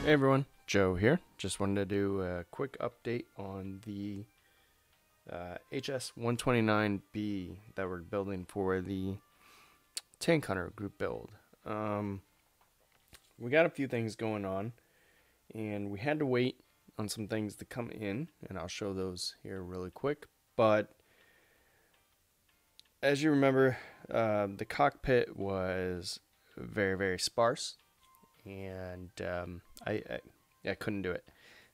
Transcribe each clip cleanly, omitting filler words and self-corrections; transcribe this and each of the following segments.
Hey everyone, Joe here. Just wanted to do a quick update on the Hs-129B that we're building for the Tank Hunter group build. We got a few things going on, and we had to wait on some things to come in, and I'll show those here really quick. But as you remember, the cockpit was very sparse, and I couldn't do it,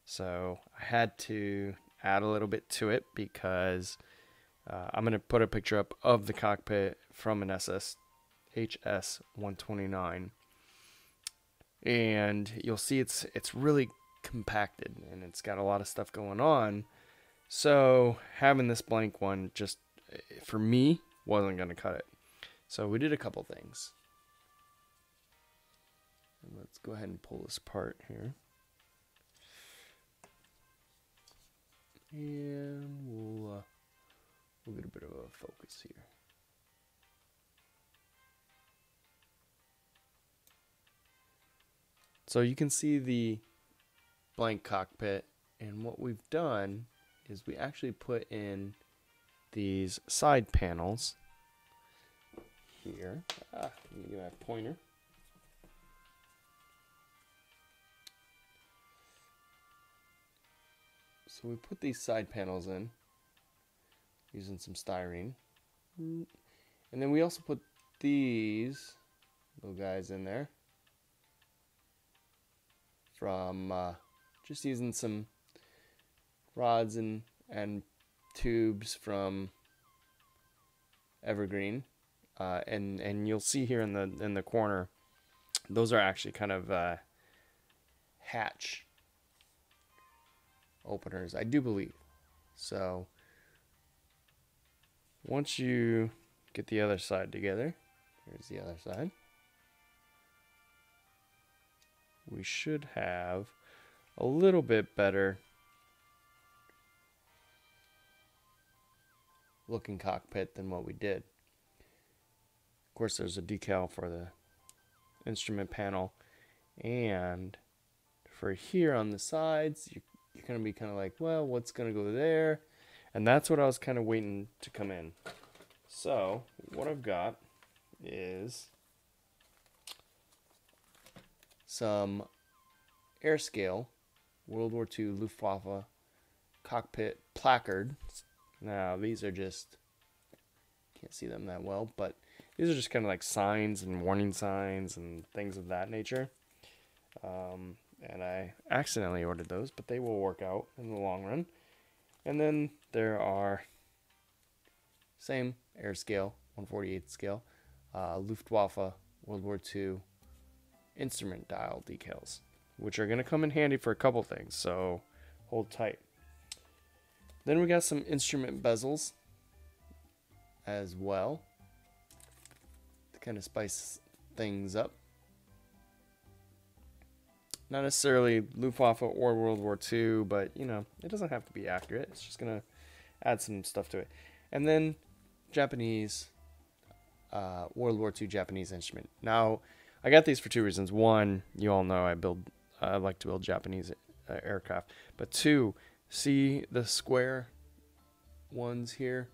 so I had to add a little bit to it because I'm gonna put a picture up of the cockpit from an Hs-129, and you'll see it's really compacted and it's got a lot of stuff going on. So having this blank one just for me wasn't gonna cut it. So we did a couple things. Let's go ahead and pull this apart here. And we'll get a bit of a focus here. So you can see the blank cockpit, and what we've done is we actually put in these side panels here. Let me get my pointer. So we put these side panels in using some styrene, and then we also put these little guys in there from just using some rods and tubes from Evergreen, and you'll see here in the corner, those are actually kind of hatch openers, I do believe. So once you get the other side together, here's the other side, we should have a little bit better looking cockpit than what we did. Of course, there's a decal for the instrument panel, and for here on the sides, you're going to be kind of like, well, what's going to go there? And that's what I was kind of waiting to come in. So what I've got is some Airscale World War II Luftwaffe cockpit placards. Now these are just, can't see them that well, but these are just kind of like signs and warning signs and things of that nature. And I accidentally ordered those, but they will work out in the long run. And then there are same Airscale 1/48 scale Luftwaffe World War II instrument dial decals, which are going to come in handy for a couple things, so hold tight. Then we got some instrument bezels as well to kind of spice things up. Not necessarily Luftwaffe or World War II, but you know, it doesn't have to be accurate. It's just gonna add some stuff to it. And then Japanese World War II Japanese instrument. Now, I got these for two reasons. One, you all know I like to build Japanese aircraft. But two, see the square ones here?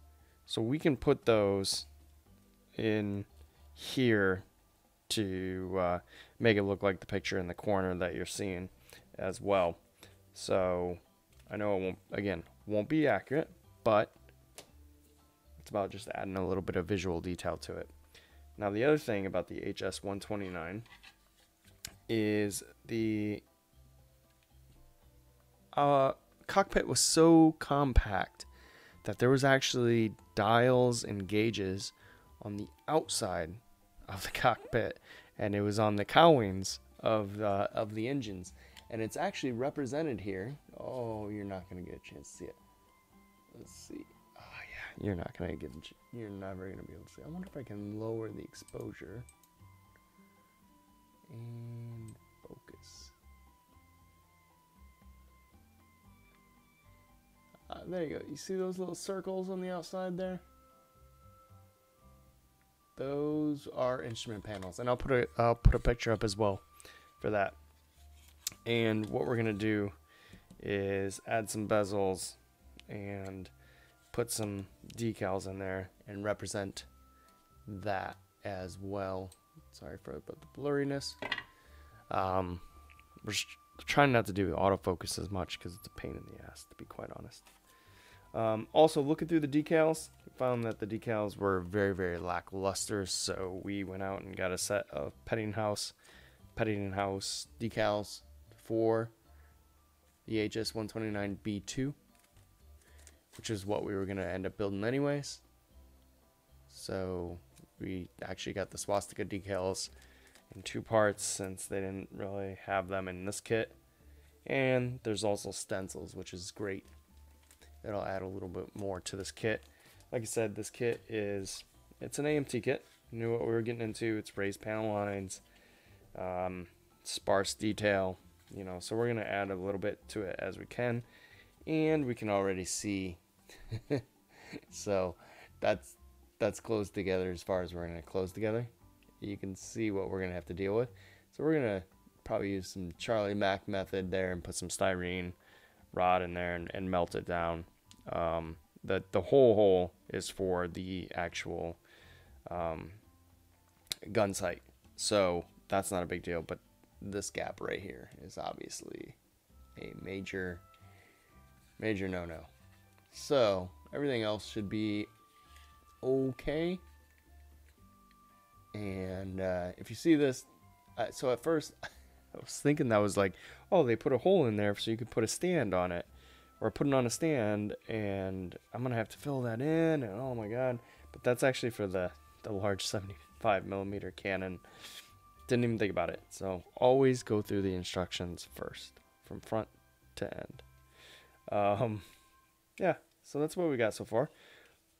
So we can put those in here to make it look like the picture in the corner that you're seeing as well. So I know it won't be accurate, but it's about just adding a little bit of visual detail to it. Now the other thing about the Hs-129 is the cockpit was so compact that there was actually dials and gauges on the outside of the cockpit, and it was on the cowlings of the engines, and it's actually represented here. Oh, you're not gonna get a chance to see it. Let's see. Oh yeah, you're never gonna be able to see. I wonder if I can lower the exposure and focus. There you go. You see those little circles on the outside there? Those are instrument panels, and I'll put a picture up as well for that. And what we're gonna do is add some bezels and put some decals in there and represent that as well. Sorry for the blurriness. We're trying not to do autofocus as much because it's a pain in the ass, to be quite honest. Also, looking through the decals, we found that the decals were very, very lackluster, so we went out and got a set of Pettinghouse decals for the Hs-129 B-2, which is what we were going to end up building anyways. So we actually got the swastika decals in 2 parts since they didn't really have them in this kit. And there's also stencils, which is great. It'll add a little bit more to this kit. Like I said, this kit it's an AMT kit. We knew what we were getting into. It's raised panel lines, sparse detail, you know, so we're gonna add a little bit to it as we can, and we can already see so that's close together as far as we're gonna close together. You can see what we're gonna have to deal with. So we're gonna probably use some Charlie Mack method there and put some styrene rod in there and melt it down. The whole hole is for the actual gun sight, so that's not a big deal, but this gap right here is obviously a major no-no. So everything else should be okay. And if you see this, so at first I was thinking that was like, oh, they put a hole in there so you could put a stand on it, or put it on a stand, and I'm gonna have to fill that in, and oh my god. But that's actually for the large 75mm cannon. Didn't even think about it. So always go through the instructions first, from front to end. Yeah, so that's what we got so far.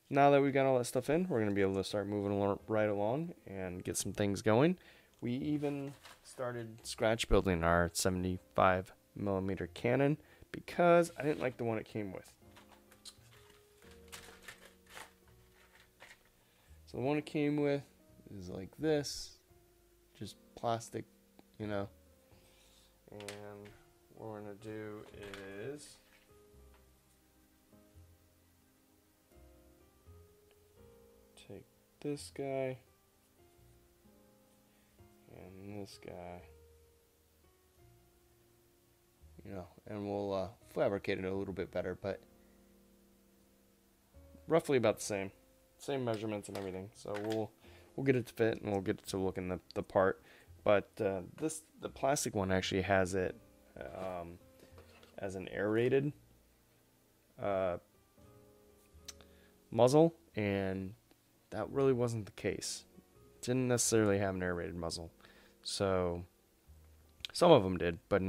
Now that we got all that stuff in, we're gonna be able to start moving right along and get some things going. We even started scratch building our 75mm cannon because I didn't like the one it came with. So the one it came with is like this, just plastic, you know. And what we're gonna do is take this guy and this guy, you know, and we'll fabricate it a little bit better, but roughly about the same measurements and everything. So we'll get it to fit, and we'll get it to look in the part. But the plastic one actually has it as an aerated muzzle, and that really wasn't the case. Didn't necessarily have an aerated muzzle. So some of them did, but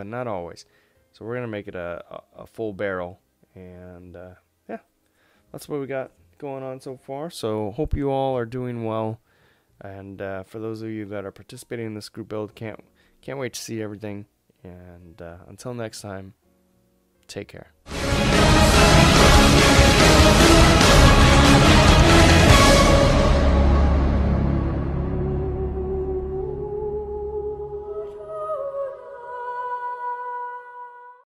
not always. So we're gonna make it a full barrel, and yeah, that's what we got going on so far. So hope you all are doing well, and for those of you that are participating in this group build, can't wait to see everything. And until next time, take care.